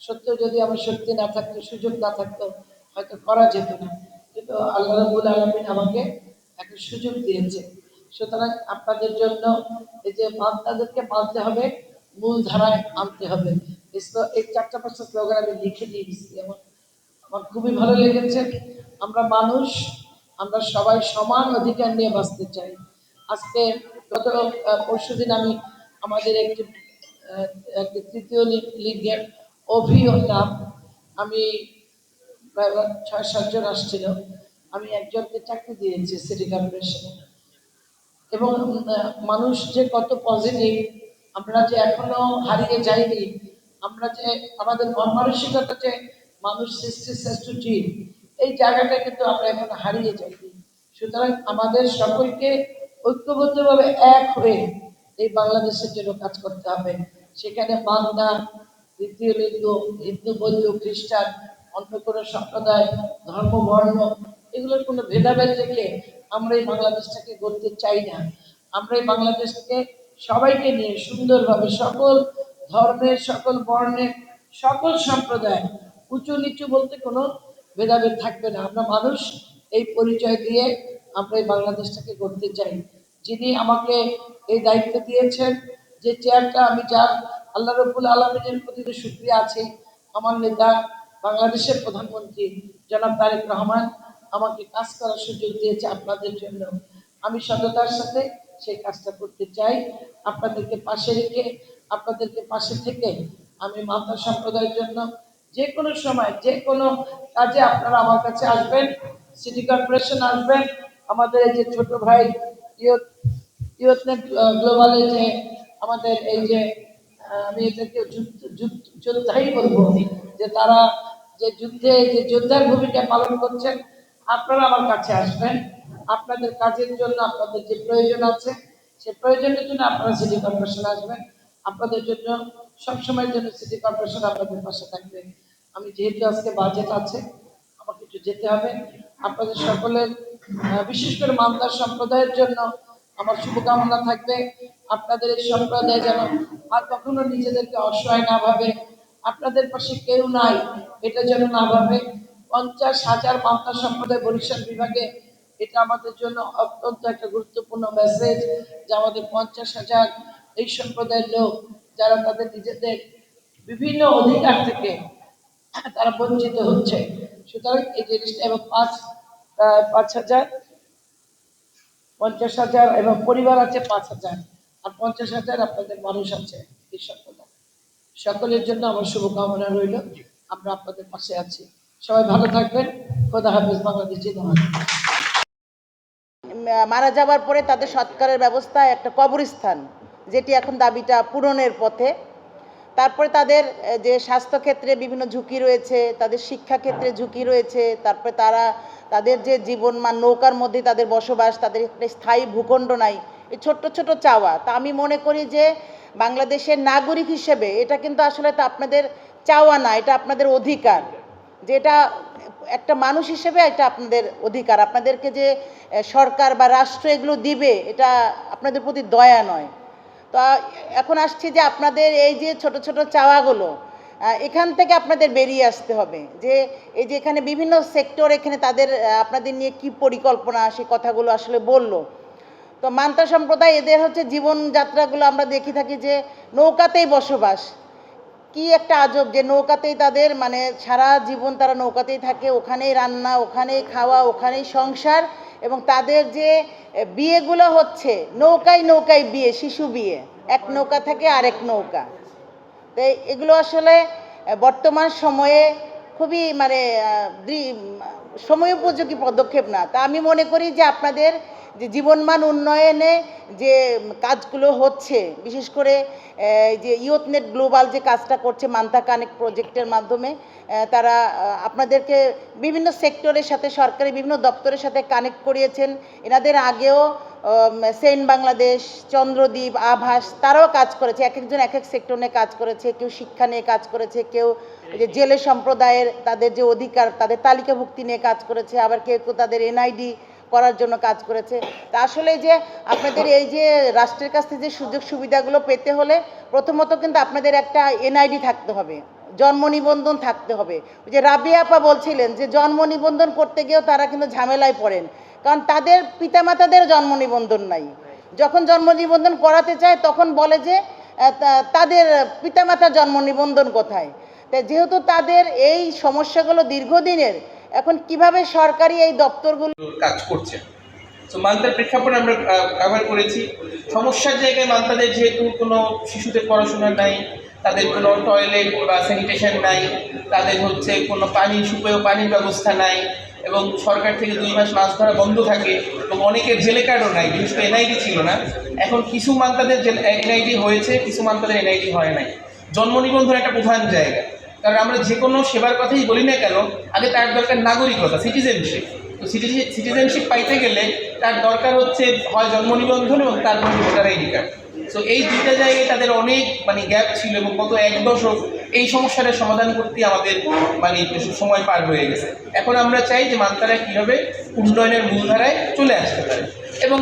সত্য যদি আমার শক্তি না থাকতো, সুযোগ না থাকতো, হয়তো করা যেত না। কিন্তু আল্লাহ রাব্বুল আলামিন আমাকে একটা সুযোগ দিয়েছে। সুতরাং আপনাদের জন্য এই যে তাদেরকে মানতে হবে, মূল ধারায় আনতে হবে, এই 4টা-5টা স্লোগান আমি লিখে দিয়ে দিচ্ছি। আমার খুবই ভালো লেগেছে। আমরা মানুষ, আমরা সবাই সমান অধিকার নিয়ে বাঁচতে চাই। আজকে গত পরশুদিন আমি আমাদের একটি তৃতীয় লিগের অভিযোগ, আমি প্রায় 6-7 জন আসছিল, আমি একজনকে চাকরি দিয়েছি সিটি কর্পোরেশনে। এবং মানুষ যে কত পজিটিভ, আমরা যে এখনো হারিয়ে যাইনি, আমরা যে আমাদের মন মানসিকতা যে মানুষ সৃষ্টি শ্রেষ্ঠ জীব, এই জায়গাটা কিন্তু আমরা এখন হারিয়ে যাইনি। সুতরাং আমাদের সকলকে ঐক্যবদ্ধভাবে এক হয়ে এই বাংলাদেশের জন্য কাজ করতে হবে। সেখানে বাংলা, তৃতীয় লিঙ্গ, হিন্দু, বৌদ্ধ, খ্রিস্টান, অন্য কোনো সম্প্রদায়, ধর্ম, বর্ণ, এগুলোর কোনো ভেদাভেদ রেখে আমরা এই বাংলাদেশটাকে গড়তে চাই না। আমরা এই বাংলাদেশকে সবাইকে নিয়ে সুন্দরভাবে, সকল ধর্মের, সকল বর্ণের, সকল সম্প্রদায়, উঁচু নিচু বলতে কোনো ভেদাভেদ থাকবে না। আমরা মানুষ, এই পরিচয় দিয়ে আমরা এই বাংলাদেশটাকে গড়তে চাই। যিনি আমাকে এই দায়িত্ব দিয়েছেন, যে চেয়ারটা আমি যার, আল্লাহ রাব্বুল আলামিনের প্রতি শুকরিয়া আছে, আমার নেতা বাংলাদেশের প্রধানমন্ত্রী জনাব তারেক রহমান আমাকে কাজ করার সুযোগ দিয়েছে আপনাদের জন্য। আমি সততার সাথে সেই কাজটা করতে চাই। আপনাদেরকে পাশে রেখে, আপনাদেরকে পাশে থেকে আমি মাতা সম্প্রদায়ের জন্য যে কোনো সময়, যে কোনো কাজে আপনারা আমার কাছে আসবেন, সিটি কর্পোরেশন আসবেন। আমাদের এই যে ছোট ভাই ইউথনেট গ্লোবালে যে আমাদের এই যে আমি এটাকে যোদ্ধাই বলবো, যে তারা যে যুদ্ধে যে যোদ্ধার ভূমিকা পালন করছেন, আপনারা আমার কাছে আসবেন। আপনাদের কাজের জন্য, আপনাদের যে প্রয়োজন আছে, সে প্রয়োজনের জন্য আপনারা সিটি কর্পোরেশন আসবেন। আপনাদের জন্য সবসময়ের জন্য সিটি কর্পোরেশন আপনাদের পাশে থাকবে। আমি যেহেতু আজকে বাজেট আছে, আমাকে একটু যেতে হবে। আপনাদের সকলের, বিশেষ করে মালদার সম্প্রদায়ের জন্য আমার শুভকামনা থাকবে। আপনাদের এই সম্প্রদায় যেন আর কখনো নিজেদেরকে অসহায় না ভাবে, আপনাদের পাশে কেউ নাই এটা যেন না ভাবে। 50,000 মালদা সম্প্রদায় বরিশাল বিভাগে, এটা আমাদের জন্য অত্যন্ত একটা গুরুত্বপূর্ণ মেসেজ, যে আমাদের 50,000 এই সম্প্রদায়ের লোক যারা তাদের নিজেদের বিভিন্ন অধিকার থেকে তারা বঞ্চিত হচ্ছে। সুতরাং এই জিনিসটা, এবং 5,000, 50,000 এবং পরিবার আছে 5,000, আর 50,000 আপনাদের মানুষ আছে এই সম্প্রদায়। সকলের জন্য আমার শুভকামনা রইল। আমরা আপনাদের পাশে আছি। সবাই ভালো থাকবেন। খোদা হাফেজ। বাংলাদেশ জিন্দাবাদ। মারা যাবার পরে তাদের সৎকারের ব্যবস্থা, একটা কবরস্থান, যেটি এখন দাবিটা পূরণের পথে। তারপরে তাদের যে স্বাস্থ্যক্ষেত্রে বিভিন্ন ঝুঁকি রয়েছে, তাদের শিক্ষাক্ষেত্রে ঝুঁকি রয়েছে, তারপরে তাদের যে জীবনমান, নৌকার মধ্যে তাদের বসবাস, তাদের একটা স্থায়ী ভূখণ্ড নাই, এই ছোট্ট ছোট চাওয়া। তা আমি মনে করি যে বাংলাদেশের নাগরিক হিসেবে এটা কিন্তু আসলে তো আপনাদের চাওয়া না, এটা আপনাদের অধিকার। যেটা একটা মানুষ হিসেবে এটা আপনাদের অধিকার। আপনাদেরকে যে সরকার বা রাষ্ট্র এগুলো দিবে, এটা আপনাদের প্রতি দয়া নয়। তো এখন আসছি যে আপনাদের এই যে ছোট ছোট চাওয়াগুলো, এখান থেকে আপনাদের বেরিয়ে আসতে হবে। যে এই যে এখানে বিভিন্ন সেক্টর, এখানে তাদের আপনাদের নিয়ে কি পরিকল্পনা, সেই কথাগুলো আসলে বললো। তো মান্তা সম্প্রদায়, এদের হচ্ছে জীবনযাত্রাগুলো আমরা দেখি থাকি যে নৌকাতেই বসবাস। কি একটা আজব, যে নৌকাতেই তাদের মানে সারা জীবন তারা নৌকাতেই থাকে, ওখানেই রান্না, ওখানেই খাওয়া, ওখানেই সংসার। এবং তাদের যে বিয়েগুলো হচ্ছে নৌকায় নৌকায় বিয়ে, শিশু বিয়ে, এক নৌকা থেকে আরেক নৌকা। তো এগুলো আসলে বর্তমান সময়ে খুবই মানে সময়োপযোগী পদক্ষেপ না। তা আমি মনে করি যে আপনাদের যে জীবনমান উন্নয়নে যে কাজগুলো হচ্ছে, বিশেষ করে যে ইউথনেট গ্লোবাল যে কাজটা করছে মান্তা কানেক্ট প্রজেক্টের মাধ্যমে, তারা আপনাদেরকে বিভিন্ন সেক্টরের সাথে, সরকারি বিভিন্ন দপ্তরের সাথে কানেক্ট করিয়েছেন। এনাদের আগেও সেন্ট বাংলাদেশ, চন্দ্রদ্বীপ, আভাস, তারাও কাজ করেছে। এক একজন এক এক সেক্টর নিয়ে কাজ করেছে। কেউ শিক্ষা নিয়ে কাজ করেছে, কেউ যে জেলে সম্প্রদায়ের তাদের যে অধিকার, তাদের তালিকাভুক্তি নিয়ে কাজ করেছে, আবার কেউ কেউ তাদের এনআইডি করার জন্য কাজ করেছে। তা আসলে যে আপনাদের এই যে রাষ্ট্রের কাছ থেকে যে সুযোগ সুবিধাগুলো পেতে হলে প্রথমত কিন্তু আপনাদের একটা এনআইডি থাকতে হবে, জন্ম নিবন্ধন থাকতে হবে। ওই যে রাবিয়া আপা বলছিলেন যে জন্ম নিবন্ধন করতে গিয়েও তারা কিন্তু ঝামেলায় পড়েন, কারণ তাদের পিতামাতাদের জন্ম নিবন্ধন নাই। যখন জন্ম নিবন্ধন করাতে চায় তখন বলে যে তাদের পিতামাতার জন্ম নিবন্ধন কোথায়। তাই যেহেতু তাদের এই সমস্যাগুলো দীর্ঘদিনের, এখন কিভাবে সরকারি এই দপ্তরগুলো কাজ করছে। তো মান্তার প্রেক্ষাপটে আমরা কভার করেছি। সমস্যার জায়গায় মান্তাদের যেহেতু কোনো শিশুদের পড়াশোনা নাই, তাদের কোনো টয়লেট বা স্যানিটেশন নাই, তাদের হচ্ছে কোনো সুপেয় পানির ব্যবস্থা নাই, এবং সরকার থেকে 2 মাস মাছ ধরা বন্ধ থাকে, এবং অনেকের জেলে কার্ডও নাই, বিশেষ করে এনআইডি ছিল না। এখন কিছু মান্তাদের এনআইডি হয়েছে, কিছু মান্তাদের এনআইডি হয় নাই। জন্ম নিবন্ধন একটা প্রধান জায়গা, কারণ আমরা যে কোনো সেবার কথাই বলি না কেন, আগে তার দরকার নাগরিকতা, সিটিজেনশিপ। তো সিটিজেনশিপ পাইতে গেলে তার দরকার হচ্ছে হয় জন্ম নিবন্ধন এবং তারপর ভোটার আইডি কার্ড। সো এই দুইটা জায়গায় তাদের অনেক গ্যাপ ছিল, এবং গত 1 দশক এই সমস্যাটার সমাধান করতে আমাদের সময় পার হয়ে গেছে। এখন আমরা চাই যে মান্তারা কীভাবে উন্নয়নের মূলধারায় চলে আসতে পারে। এবং